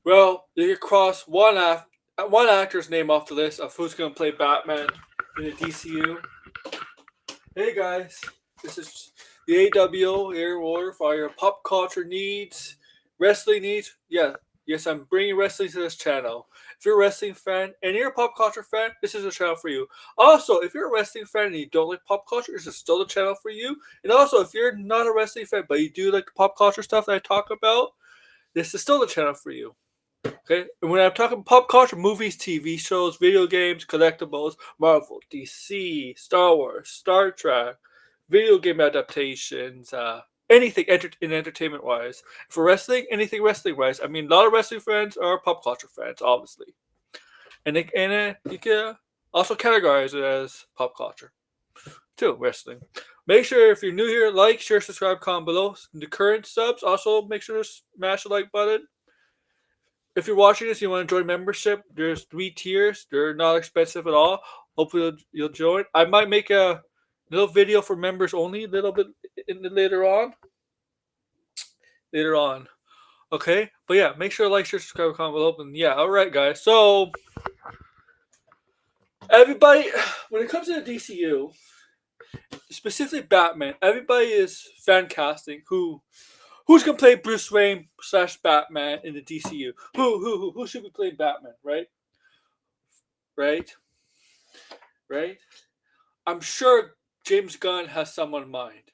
Well, you can cross one actor's name off the list of who's going to play Batman in the DCU. Hey guys, this is the AWO Air Warrior for your pop culture needs, wrestling needs. Yeah, yes, I'm bringing wrestling to this channel. If you're a wrestling fan and you're a pop culture fan, this is a channel for you. Also, if you're a wrestling fan and you don't like pop culture, this is still the channel for you. And also, if you're not a wrestling fan but you do like the pop culture stuff that I talk about, this is still the channel for you. Okay, and when I'm talking pop culture, movies, TV shows, video games, collectibles, Marvel, DC, Star Wars, Star Trek, video game adaptations, anything in entertainment wise. For wrestling, anything wrestling wise. I mean, a lot of wrestling fans are pop culture fans, obviously, you can also categorize it as pop culture too. Wrestling. Make sure if you're new here, like, share, subscribe, comment below. The current subs also make sure to smash the like button. If you're watching this, you want to join membership. There's 3 tiers. They're not expensive at all. Hopefully you'll join. I might make a little video for members only a little bit later on. Later on. Okay? But yeah, make sure to like, share, subscribe, comment below. And yeah, alright guys. So everybody, when it comes to the DCU, specifically Batman, everybody is fan casting who's gonna play Bruce Wayne / Batman in the DCU? Who should be playing Batman, right? Right? Right? I'm sure James Gunn has someone in mind.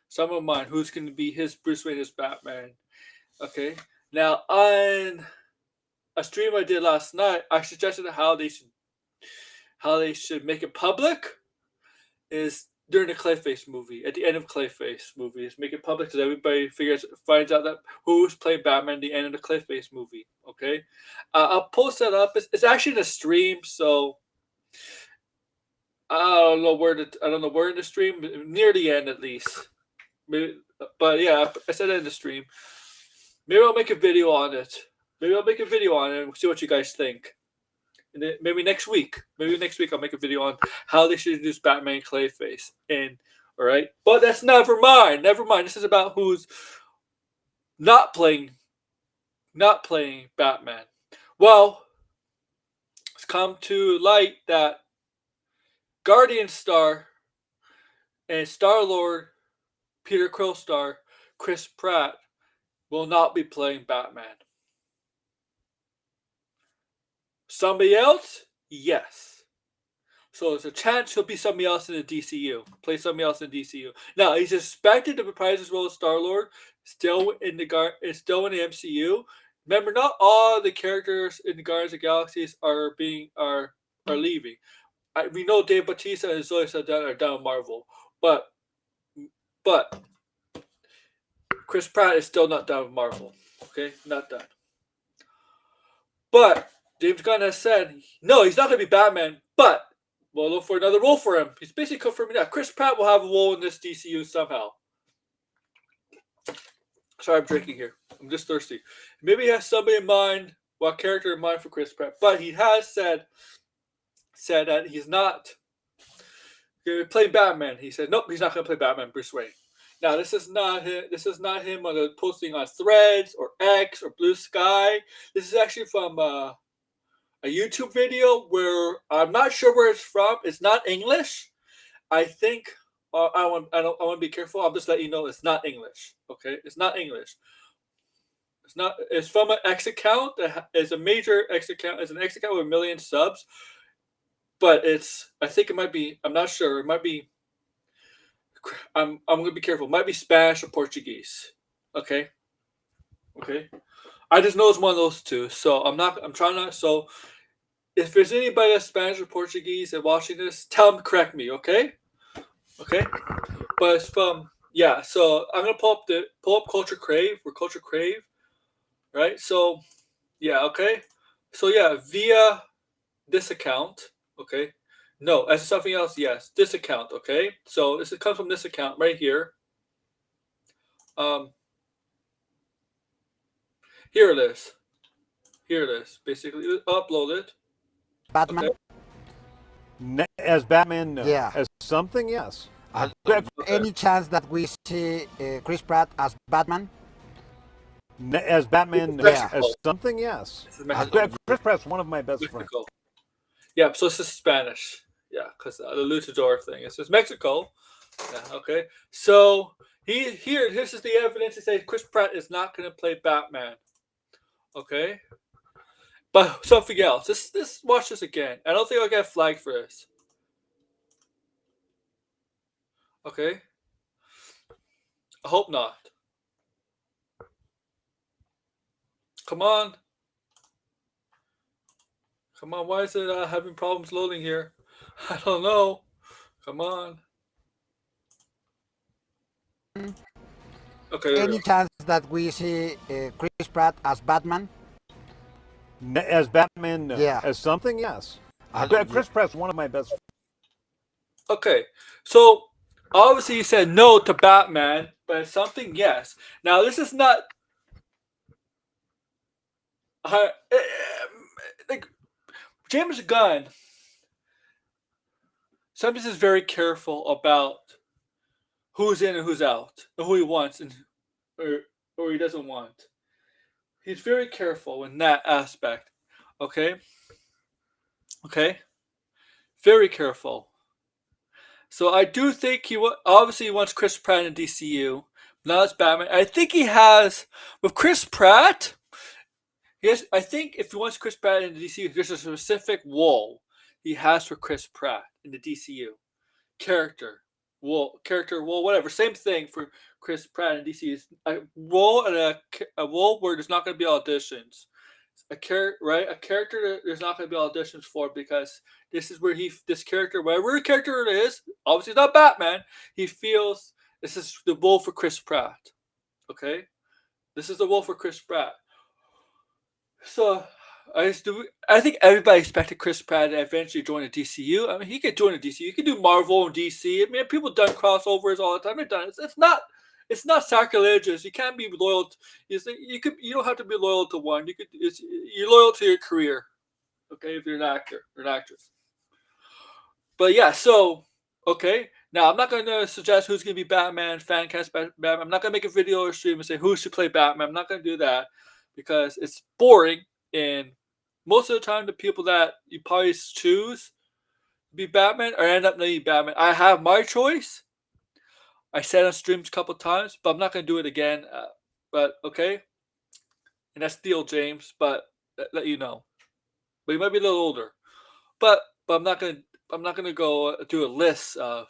Someone in mind who's going to be his Bruce Wayne as Batman. Okay. Now on a stream I did last night, I suggested how they should make it public is during the Clayface movie, at the end of Clayface movies, make it public so everybody finds out that who's playing Batman at the end of the Clayface movie. Okay. I'll post that up. It's actually in a stream, so I don't know where in the stream, near the end at least. Maybe, but yeah, I said it in the stream. Maybe I'll make a video on it. And see what you guys think. And then maybe next week I'll make a video on how they should introduce Batman Clayface. And all right, but that's never mind. This is about who's not playing Batman. Well, it's come to light that Guardian star and Star-Lord Peter Quill star Chris Pratt will not be playing Batman. Somebody else? Yes. So there's a chance he'll be somebody else in the DCU. Play somebody else in the DCU. Now he's expected to reprise as well as Star-Lord, still in the MCU. Remember, not all the characters in the Guardians of the Galaxies are leaving. We know Dave Bautista and Zoe Saldana are down Marvel, but Chris Pratt is still not done with Marvel. Okay, not done. But James Gunn has said no, he's not going to be Batman. But we'll look for another role for him. He's basically confirming that Chris Pratt will have a role in this DCU somehow. Sorry, I'm drinking here. I'm just thirsty. Maybe he has somebody in mind, what character in mind for Chris Pratt. But he has said that he's not going to play Batman. He said nope, he's not going to play Batman, Bruce Wayne. Now this is not him on the posting on Threads or X or Blue Sky. This is actually from a YouTube video where I'm not sure where it's from. It's not English. I think I want to be careful. I'll just let you know it's not English. Okay, it's not English. It's not. It's from an X account that is a major X account. It's an X account with 1 million subs. But I think it might be. I'm not sure. It might be. I'm going to be careful. It might be Spanish or Portuguese. Okay. I just know it's one of those two. So I'm trying to. So if there's anybody that's Spanish or Portuguese and watching this, tell them to correct me. Okay. But it's from So I'm gonna pull up Culture Crave or Culture Crave, right? So okay. So via this account. Okay. No, as something else, yes. This account, okay? So it comes from this account right here. Here it is. Basically, upload it. Batman? Okay. As Batman, no. Yeah. As something, yes. Any chance that we see Chris Pratt as Batman? As Batman, no. Mexico. As something, yes. This is Mexico. Chris Pratt's one of my best friends. Mexico. Yeah, so it's just Spanish. Yeah, because the luchador thing. It's just Mexico. Yeah, okay. So this is the evidence to say Chris Pratt is not going to play Batman. Okay. But something else. This watch this again. I don't think I'll get flagged for this. Okay. I hope not. Come on. Come on. Why is it having problems loading here? I don't know. Come on. Okay. Any chance that we see Chris Pratt as Batman? As Batman, no. Yeah. As something, yes. Chris Pratt's one of my best friends. Okay. So obviously you said no to Batman, but something yes. Now this is not. Like James Gunn. Sometimes is very careful about who's in and who's out, and who he wants and or he doesn't want. He's very careful in that aspect. Okay? Okay? Very careful. So I do think obviously he wants Chris Pratt in DCU. Now it's Batman. I think he has with Chris Pratt. Yes, I think if he wants Chris Pratt in the DCU, there's a specific role he has for Chris Pratt in the DCU. Character, whatever. Same thing for Chris Pratt in DCU. A role and a role where there's not going to be auditions. A character that there's not going to be auditions for because this is where this character, whatever character it is, obviously it's not Batman. He feels this is the role for Chris Pratt. Okay, this is the role for Chris Pratt. So I think everybody expected Chris Pratt to eventually join the DCU. I mean, he could join the DCU. He could do Marvel and DC. I mean, people have done crossovers all the time. They've done it. It's not sacrilegious. You can't be loyal. You don't have to be loyal to one. You're loyal to your career. Okay, if you're an actor or an actress. But yeah, so okay. Now I'm not going to suggest who's going to be Batman, fan cast Batman. I'm not going to make a video or stream and say who should play Batman. I'm not going to do that because it's boring. And most of the time, the people that you probably choose to be Batman or end up being Batman. I have my choice. I said on streams a couple times, but I'm not going to do it again. But okay, and that's Steel James. But let you know, but he might be a little older. But I'm not gonna go do a list of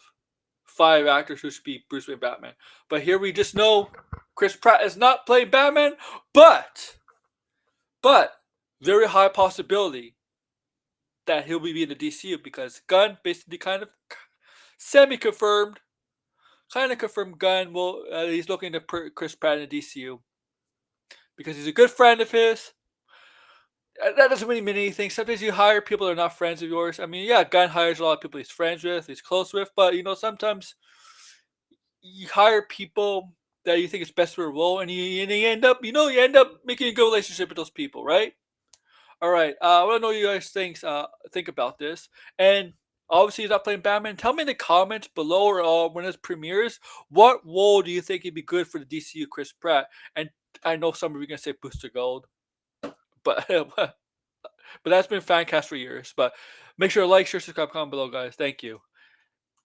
5 actors who should be Bruce Wayne Batman. But here we just know Chris Pratt is not playing Batman, but very high possibility that he'll be in the DCU because Gunn basically kind of semi-confirmed, Gunn he's looking to put Chris Pratt in the DCU because he's a good friend of his. That doesn't really mean anything. Sometimes you hire people that are not friends of yours. I mean, yeah, Gunn hires a lot of people he's friends with, he's close with, but sometimes you hire people that you think is best for a role, and you end up making a good relationship with those people, right? All right. I want to know what you guys think about this. And obviously, he's not playing Batman. Tell me in the comments below or when it premieres, what role do you think would be good for the DCU Chris Pratt? And I know some of you are going to say Booster Gold, but that's been Fancast for years. But make sure to like, share, subscribe, comment below, guys. Thank you.